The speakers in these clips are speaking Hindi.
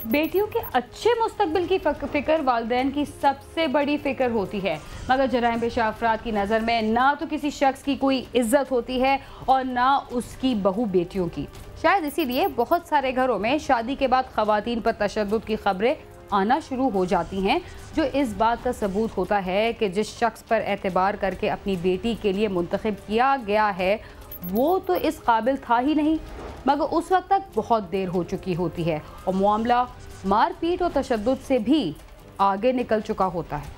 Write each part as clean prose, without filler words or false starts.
बेटियों के अच्छे मुस्तकबिल की फिक्र वालिदैन की सबसे बड़ी फिक्र होती है, मगर जराइम पेशा अफराद की नज़र में ना तो किसी शख्स की कोई इज्जत होती है और ना उसकी बहू बेटियों की। शायद इसीलिए बहुत सारे घरों में शादी के बाद खवातीन पर तशद्दुद की खबरें आना शुरू हो जाती हैं, जो इस बात का सबूत होता है कि जिस शख्स पर एतबार करके अपनी बेटी के लिए मुंतखब किया गया है वो तो इस काबिल था ही नहीं, मगर उस वक्त तक बहुत देर हो चुकी होती है और मामला मारपीट और तशद्दुद से भी आगे निकल चुका होता है।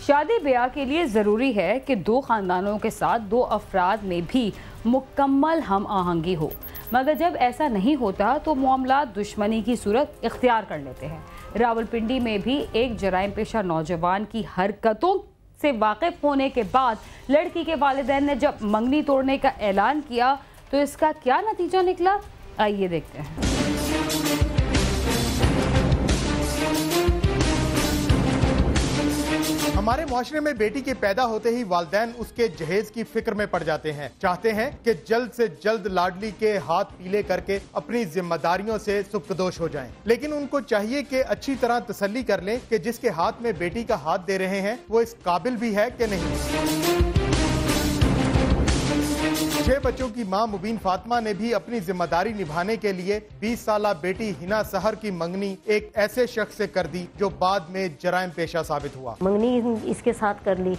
शादी ब्याह के लिए ज़रूरी है कि दो ख़ानदानों के साथ दो अफराद में भी मुकम्मल हम आहंगी हो, मगर जब ऐसा नहीं होता तो मामला दुश्मनी की सूरत इख्तियार कर लेते हैं। रावलपिंडी में भी एक जराइम पेशा नौजवान की हरकतों से वाकिफ होने के बाद लड़की के वालिदैन ने जब मंगनी तोड़ने का ऐलान किया तो इसका क्या नतीजा निकला, आइए देखते हैं। हमारे मुआशरे में बेटी के पैदा होते ही वालिदैन उसके जहेज की फिक्र में पड़ जाते हैं, चाहते हैं कि जल्द से जल्द लाडली के हाथ पीले करके अपनी जिम्मेदारियों से सुप्तदोश हो जाएं। लेकिन उनको चाहिए कि अच्छी तरह तसल्ली कर लें कि जिसके हाथ में बेटी का हाथ दे रहे हैं वो इस काबिल भी है कि नहीं। 6 बच्चों की मां मुबीन फातिमा ने भी अपनी जिम्मेदारी निभाने के लिए 20 साला बेटी हिना सहर की मंगनी एक ऐसे शख्स से कर दी जो बाद में जराइम पेशा साबित हुआ। मंगनी इसके साथ कर ली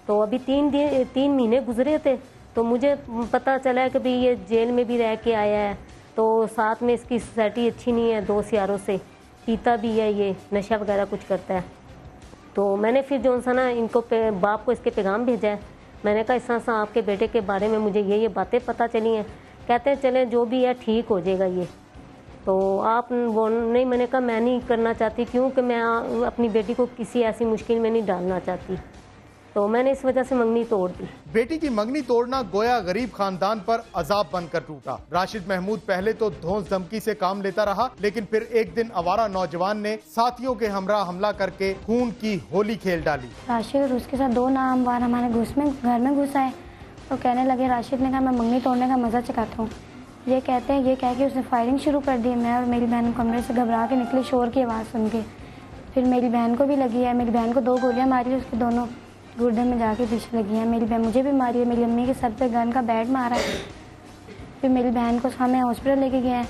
तो अभी 3 महीने गुजरे थे तो मुझे पता चला कि भाई ये जेल में भी रह के आया है, तो साथ में इसकी सोसाइटी अच्छी नहीं है, दोस्त यारों से पीता भी है, ये नशा वगैरह कुछ करता है। तो मैंने फिर जो सा ना इनको बाप को इसके पैगाम भेजा है। मैंने कहा इस तरह आपके बेटे के बारे में मुझे ये बातें पता चली हैं, कहते हैं चले जो भी है ठीक हो जाएगा ये। तो आप वो नहीं, मैंने कहा मैं नहीं करना चाहती क्योंकि मैं अपनी बेटी को किसी ऐसी मुश्किल में नहीं डालना चाहती, तो मैंने इस वजह से मंगनी तोड़ दी। बेटी की मंगनी तोड़ना गोया गरीब खानदान पर अजाब बनकर टूटा। राशिद महमूद पहले तो धौंस धमकी से काम लेता रहा, लेकिन फिर एक दिन आवारा नौजवान ने साथियों के हमरा हमला करके खून की होली खेल डाली। राशिद और उसके साथ 2 नामवर हमारे घर में घुस आए तो कहने लगे, राशिद ने कहा मैं मंगनी तोड़ने का मजा चखाता हूँ। ये कहते हैं, ये कह के उसने फायरिंग शुरू कर दी। मैं और मेरी बहन कमरे से घबरा के निकली शोर की आवाज़ सुन के। फिर मेरी बहन को भी लगी है, मेरी बहन को 2 गोलियां मारी, उसके दोनों गुर्दे में जाके पीछे लगी है। मेरी बहन मुझे भी मारी है, मेरी अम्मी के सर पे गन का बैट मारा है। फिर मेरी बहन को हमें हॉस्पिटल लेके गए हैं।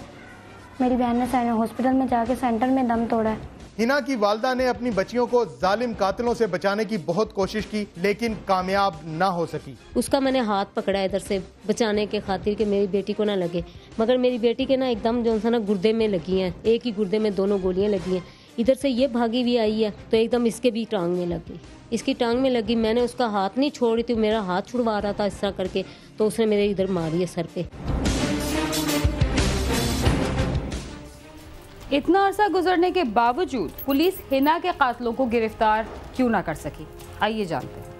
मेरी बहन ने हॉस्पिटल में जाके सेंटर में दम तोड़ा है। हिना की वालदा ने अपनी बच्चियों को जालिम कातिलों से बचाने की बहुत कोशिश की, लेकिन कामयाब ना हो सकी। उसका मैंने हाथ पकड़ा इधर से बचाने के खातिर कि मेरी बेटी को ना लगे, मगर मेरी बेटी के ना एकदम जो सा ना गुर्दे में लगी हैं, एक ही गुर्दे में 2 गोलियां लगी हैं। इधर से ये भागी हुई आई है तो एकदम इसके भी टांग में लगी, इसकी टांग में लगी। मैंने उसका हाथ नहीं छोड़ रही थी, मेरा हाथ छुड़वा रहा था इस तरह करके, तो उसने मेरे इधर मारी है सर पे। इतना अरसा गुजरने के बावजूद पुलिस हिना के कातिलों को गिरफ्तार क्यों ना कर सकी, आइए जानते हैं।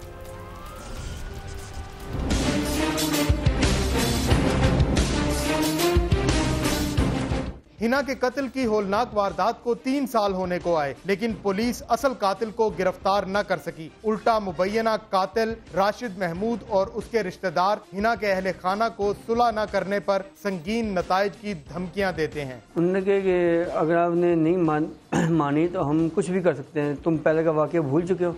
हिना के कत्ल की होलनाक वारदात को 3 साल होने को आए, लेकिन पुलिस असल कातिल को गिरफ्तार न कर सकी। उल्टा मुबैना कातिल राशिद महमूद और उसके रिश्तेदार हिना के अहले खाना को सुलह न करने पर संगीन नताइज की धमकियां देते हैं। उन्होंने कहा कि अगर आपने नहीं मानी तो हम कुछ भी कर सकते हैं, तुम पहले का वाक़या भूल चुके हो।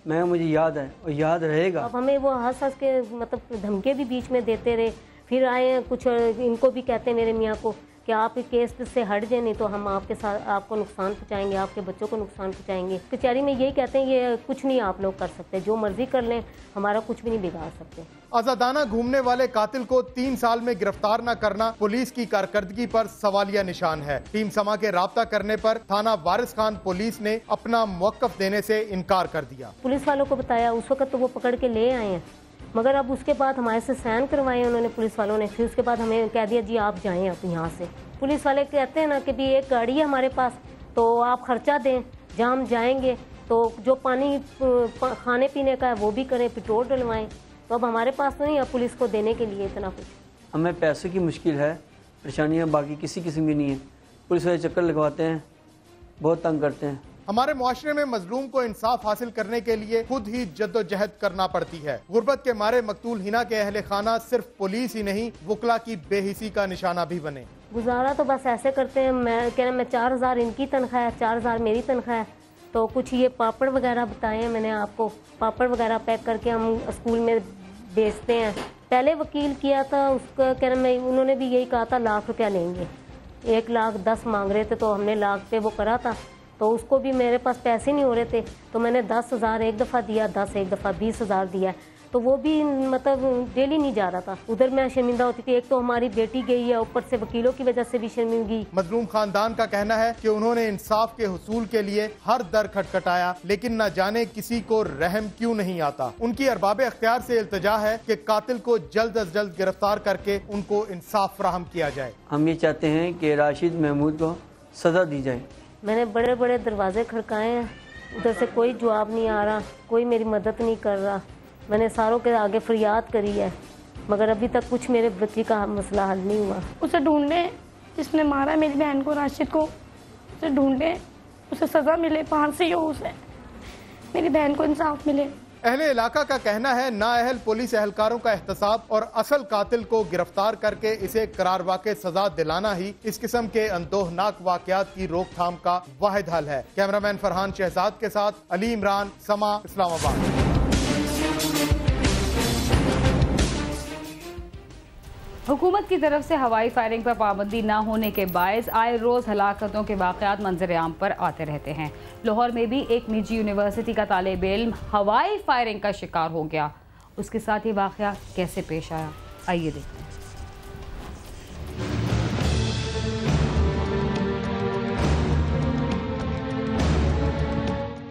मैं मुझे याद है और याद रहेगा। अब हमें वो हंस के मतलब धमके भी बीच में देते रहे। फिर आए कुछ इनको भी कहते मेरे मियाँ को कि आप केस से हट जाए, नहीं तो हम आपके साथ आपको नुकसान पहुंचाएंगे, आपके बच्चों को नुकसान पहुंचाएंगे। कचहरी में यही कहते हैं ये कुछ नहीं आप लोग कर सकते, जो मर्जी कर लें, हमारा कुछ भी नहीं बिगाड़ सकते। आजादाना घूमने वाले कातिल को 3 साल में गिरफ्तार न करना पुलिस की कारकर्दगी पर सवालिया निशान है। टीम समा के राब्ता करने पर थाना वारिस खान पुलिस ने अपना मौकफ देने से इनकार कर दिया। पुलिस वालों को बताया, उस वक्त तो वो पकड़ के ले आए हैं, मगर अब उसके बाद हमारे से साइन करवाए उन्होंने पुलिस वालों ने। फिर उसके बाद हमें कह दिया जी आप जाएं अब यहाँ से। पुलिस वाले कहते हैं ना कि भी एक गाड़ी है हमारे पास, तो आप खर्चा दें, जहाँ हम जाएंगे तो जो पानी खाने पीने का है वो भी करें, पेट्रोल डलवाएं। तो अब हमारे पास तो नहीं है पुलिस को देने के लिए इतना कुछ। हमें पैसे की मुश्किल है, परेशानियाँ बाकी किसी किस्म की नहीं है। पुलिस वाले चक्कर लगवाते हैं, बहुत तंग करते हैं। हमारे मुआशरे में मजलूम को इंसाफ हासिल करने के लिए खुद ही जद्दोजहद करना पड़ती है। गुर्बत के मारे मकतूल हिना के अहले खाना सिर्फ पुलिस ही नहीं, वकला की बेहिसी का निशाना भी बने। गुजारा तो बस ऐसे करते हैं, मैं 4000 इनकी तनख्वाह है, 4000 मेरी तनख्वाह है। तो कुछ ये पापड़ वगैरह बताए हैं मैंने आपको, पापड़ वगैरह पैक करके हम स्कूल में बेचते हैं। पहले वकील किया था, उसका कह रहे उन्होंने भी यही कहा था लाख रुपया लेंगे, 1,10,000 मांग रहे थे, तो हमने लाख पे वो करा था। तो उसको भी मेरे पास पैसे नहीं हो रहे थे, तो मैंने 10,000 एक दफ़ा दिया, 10 एक दफ़ा 20,000 दिया। तो वो भी मतलब डेली नहीं जा रहा था। उधर मैं शर्मिंदा होती थी, एक तो हमारी बेटी गई है, ऊपर से वकीलों की वजह से भी शर्मिंदगी। मजलूम खानदान का कहना है कि उन्होंने इंसाफ के हुसूल के लिए हर दर खटखटाया, लेकिन न जाने किसी को रहम क्यों नहीं आता। उनकी अरबाब अख्तियार से इल्तिजा है कि कातिल को जल्द अज जल्द गिरफ्तार करके उनको इंसाफ फराहम किया जाए। हम ये चाहते हैं कि राशिद महमूद को सज़ा दी जाए। मैंने बड़े बड़े दरवाजे खड़काए हैं, उधर से कोई जवाब नहीं आ रहा, कोई मेरी मदद नहीं कर रहा। मैंने सारों के आगे फरियाद करी है, मगर अभी तक कुछ मेरे बच्ची का मसला हल नहीं हुआ। उसे ढूंढे जिसने मारा मेरी बहन को, राशिद को, उसे ढूंढे, उसे सज़ा मिले, फांसी हो उसे, मेरी बहन को इंसाफ मिले। अहले इलाका का कहना है नाअहल पुलिस एहलकारों का एहतसाब और असल कातिल को गिरफ्तार करके इसे करार वाक़ई सजा दिलाना ही इस किस्म के अंदोहनाक वाक़यात की रोकथाम का वाहिद हल है। कैमरामैन फरहान शहजाद के साथ अली इमरान, समा, इस्लामाबाद। हुकूमत की तरफ से हवाई फायरिंग पर पाबंदी न होने के बायस आए रोज़ हलाकतों के वाक़यात मंजर आम पर आते रहते हैं। लाहौर में भी एक निजी यूनिवर्सिटी का तालिब इल्म हवाई फायरिंग का शिकार हो गया। उसके साथ ये वाक़या कैसे पेश आया, आइए देखते हैं।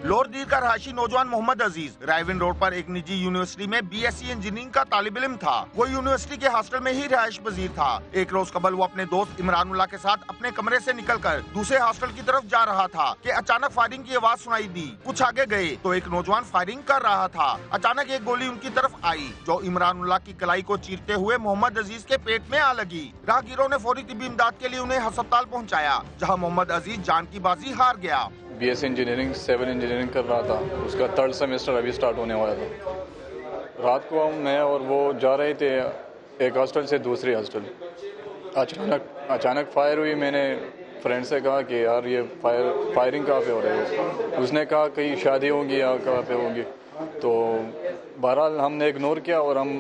लोरदीर का रहायशी नौजवान मोहम्मद अजीज रायविन रोड पर एक निजी यूनिवर्सिटी में बीएससी इंजीनियरिंग का तालिब इल्म था। वो यूनिवर्सिटी के हॉस्टल में ही रहायश पजीर था। एक रोज कबल वो अपने दोस्त इमरानुल्लाह के साथ अपने कमरे से निकलकर दूसरे हॉस्टल की तरफ जा रहा था कि अचानक फायरिंग की आवाज सुनाई दी। कुछ आगे गए तो एक नौजवान फायरिंग कर रहा था। अचानक एक गोली उनकी तरफ आई जो इमरानुल्लाह की कलाई को चीरते हुए मोहम्मद अजीज के पेट में आ लगी। राहगीरों ने फौरी तिब्बी इमदाद के लिए उन्हें अस्पताल पहुँचाया, जहाँ मोहम्मद अजीज जान की बाजी हार गया। बीएससी इंजीनियरिंग सिविल इंजीनियरिंग कर रहा था, उसका 3rd सेमेस्टर अभी स्टार्ट होने वाला था। रात को मैं और वो जा रहे थे एक हॉस्टल से दूसरी हॉस्टल। अचानक फायर हुई। मैंने फ्रेंड से कहा कि यार ये फायरिंग कहाँ पे हो रही है। उसने कहा कहीं शादी होगी या कहाँ पे होगी। तो बहरहाल हमने इग्नोर किया और हम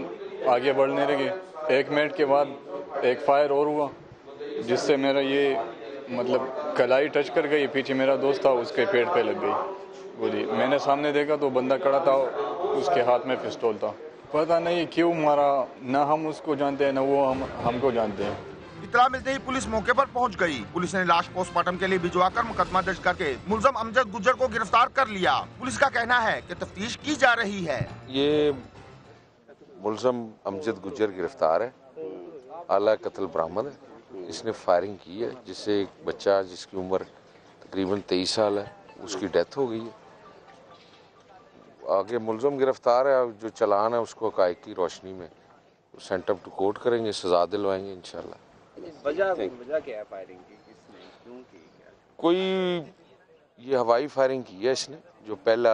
आगे बढ़ने लगे। 1 मिनट के बाद एक फायर और हुआ जिससे मेरा ये मतलब कलाई टच कर गई। पीछे मेरा दोस्त था, उसके पेट पे लग गई गोली। मैंने सामने देखा तो बंदा खड़ा था, उसके हाथ में पिस्तौल था। पता नहीं क्यों मारा, ना हम उसको जानते हैं ना वो हमको जानते हैं। इतला मिलते ही पुलिस मौके पर पहुंच गई। पुलिस ने लाश पोस्टमार्टम के लिए भिजवाकर मुकदमा दर्ज करके मुलजम अमजद गुज्जर को गिरफ्तार कर लिया। पुलिस का कहना है कि तफ्तीश की जा रही है। ये मुलजम अमजद गुज्जर गिरफ्तार है, आला कत्ल बरामद है। इसने फायरिंग की है जिससे एक बच्चा जिसकी उम्र तकरीबन 23 साल है उसकी डेथ हो गई है। आगे मुलजम गिरफ्तार है, जो चालान है उसको हक़ाइक़ की रोशनी में सेंट अप टू कोर्ट करेंगे, सजा दिलवाएंगे इंशाल्लाह। वजह क्या है फायरिंग की, किसने क्यों की? कोई ये हवाई फायरिंग की है इसने, जो पहला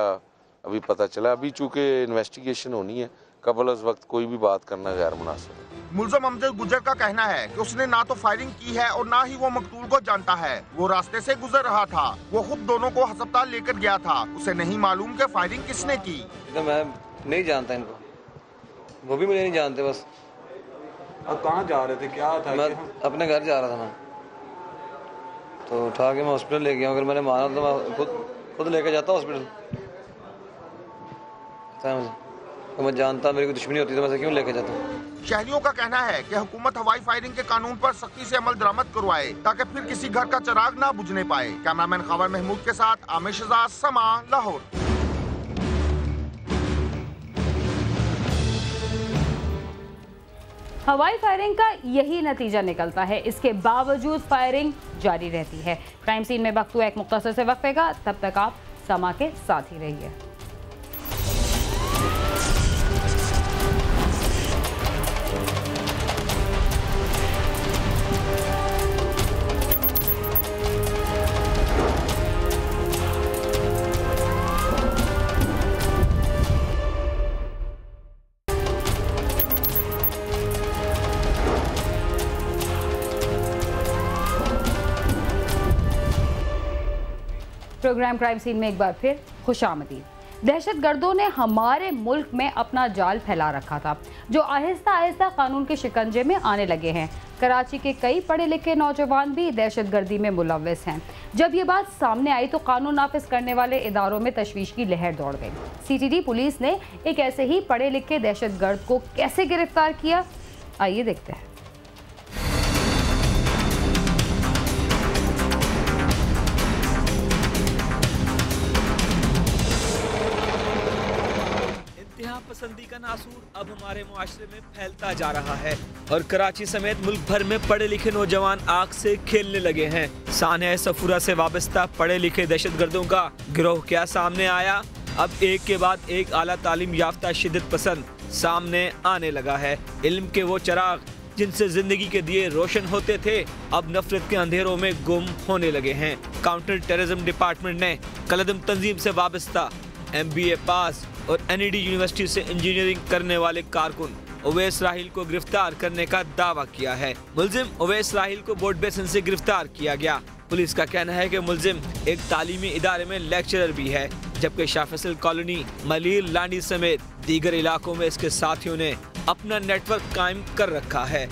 अभी पता चला। अभी चूँकि इन्वेस्टिगेशन होनी है, कबल उस वक्त कोई भी बात करना गैर मुनासिब है। मुलजम अमजद गुज्जर का कहना है कि उसने ना तो फायरिंग की है और ना ही वो मकतूल को जानता है। वो रास्ते से गुजर रहा था। वो खुद दोनों को अस्पताल लेकर गया था। उसे नहीं मालूम कि फायरिंग किसने की। तो मैं नहीं जानता इनको, वो भी मुझे नहीं जानते। बस अब कहाँ जा रहे थे, क्या था? मैं अपने घर जा रहा था मैं, तो उठा के मैं हॉस्पिटल ले गया। अगर मैंने मारा तो मैं खुद लेके जाता हॉस्पिटल। तो मैं जानता मेरी कोई दुश्मनी होती तो मैं क्यों लेके जाता। शहरियों का कहना है कि हुकूमत हवाई फायरिंग के कानून पर सख्ती से अमल दरामद करवाए ताकि फिर किसी घर का चिराग ना बुझने पाए। कैमरामैन खबर महमूद के साथ आमिर शहजाद, समा, लाहौर। हवाई फायरिंग का यही नतीजा निकलता है। इसके बावजूद फायरिंग जारी रहती है। क्राइम सीन में वक्त हुआ एक मुख्तसर से वक्फे का, तब तक आप समा के साथ ही रहिए। प्रोग्राम क्राइम सीन में एक बार फिर खुशामदीद। दहशतगर्दों ने हमारे मुल्क में अपना जाल फैला रखा था, जो आहिस्ता आहिस्ता कानून के शिकंजे में आने लगे हैं। कराची के कई पढ़े लिखे नौजवान भी दहशतगर्दी में मुलव्वस हैं। जब ये बात सामने आई तो कानून नाफिज करने वाले इदारों में तशवीश की लहर दौड़ गई। CTD पुलिस ने एक ऐसे ही पढ़े लिखे दहशतगर्द को कैसे गिरफ्तार किया, आइए देखते हैं। पसंदी का नासूर अब हमारे मुआशरे में फैलता जा रहा है और कराची समेत मुल्क भर में पढ़े लिखे नौजवान आग से खेलने लगे हैं। सानिया सफूरा से वाबस्ता पढ़े लिखे दहशतगर्दों का गिरोह क्या सामने आया? अब एक के बाद एक आला तालीम याफ्ता शिद्दत पसंद सामने आने लगा है। इल्म के वो चिराग जिनसे जिंदगी के दिए रोशन होते थे, अब नफरत के अंधेरों में गुम होने लगे हैं। काउंटर टेररिज्म डिपार्टमेंट ने कलदम तंजीम से वाबस्ता MBA पास और NED यूनिवर्सिटी से इंजीनियरिंग करने वाले कारकुन उवैस राहिल को गिरफ्तार करने का दावा किया है। मुलजिम उवैस राहिल को बोर्ड बेसिन से गिरफ्तार किया गया। पुलिस का कहना है कि मुलजिम एक तालीमी इदारे में लेक्चरर भी है, जबकि शाह फैसल कॉलोनी, मलीर, लांडी समेत दीगर इलाकों में इसके साथियों ने अपना नेटवर्क कायम कर रखा है।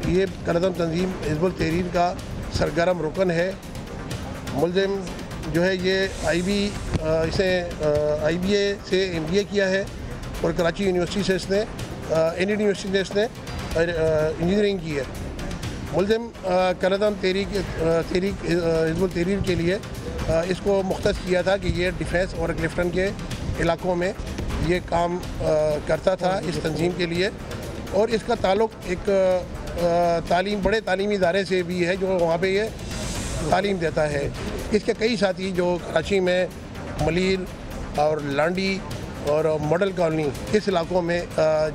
ये कलदम तंजीम हिज़्बुल तहरीर का सरगर्म रुकन है। मुलजिम जो है ये IBA से MBA किया है और कराची यूनिवर्सिटी से इसने NED यूनिवर्सिटी से इसने इंजीनियरिंग की है। मुलजिम कलदम तहरीक हिज़्बुल तहरीर के लिए इसको मुख्तस किया था कि ये डिफेंस और क्लिफ्टन के इलाकों में ये काम करता था इस तंजीम के लिए, और इसका ताल्लुक़ एक बड़े तालीमी इदारे से भी है जो वहाँ पे ये तालीम देता है। इसके कई साथी जो कराची में मलीर और लांडी और मॉडल कॉलोनी इस इलाकों में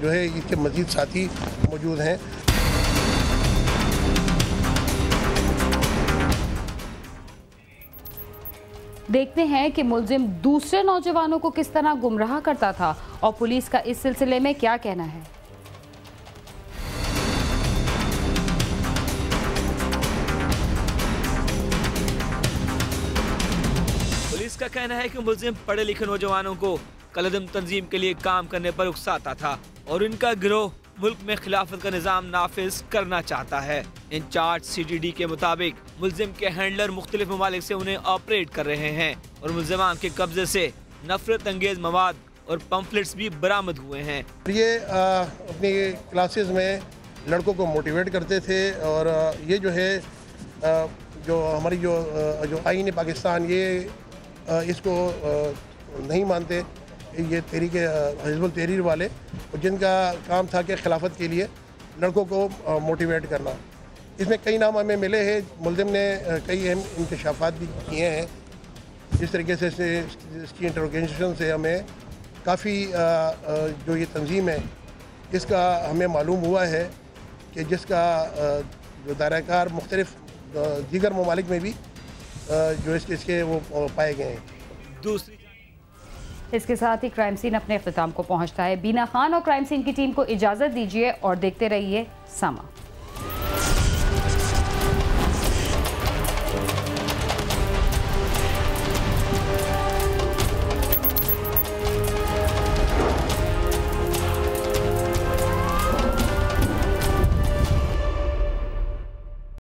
जो है इसके मज़ीद साथी मौजूद हैं। देखते हैं कि मुलजिम दूसरे नौजवानों को किस तरह गुमराह करता था और पुलिस का इस सिलसिले में क्या कहना है। पुलिस का कहना है कि मुलजिम पढ़े लिखे नौजवानों को कलदम तंजीम के लिए काम करने पर उकसाता था और इनका गिरोह मुल्क में खिलाफत का निज़ाम नाफिज करना चाहता है। इंचार्ज CTD के मुताबिक मुलजिम के हैंडलर मुख्तलिफ ममालिक से उन्हें ऑपरेट कर रहे हैं और मुलजिमान के कब्जे से नफरत अंगेज मवाद और पम्फलेट्स भी बरामद हुए हैं। ये अपनी क्लासेस में लड़कों को मोटिवेट करते थे और ये जो है जो हमारी जो आईन पाकिस्तान ये इसको नहीं मानते, ये तहरीक हिज़्बुल तहरीर वाले, जिनका काम था कि खिलाफत के लिए लड़कों को मोटिवेट करना। इसमें कई नाम हमें मिले हैं। मुलजिम ने कई अहम इंकशाफात भी किए हैं। इस तरीके से इसकी इंट्रोगेशन से हमें काफ़ी जो ये तंजीम है इसका हमें मालूम हुआ है कि जिसका जो दायराकार मुख्तलिफ दीगर ममालिक में भी जो इसके वो पाए गए हैं। इसके साथ ही क्राइम सीन अपने अख्तिताम को पहुंचता है। बीना खान और क्राइम सीन की टीम को इजाज़त दीजिए और देखते रहिए समा।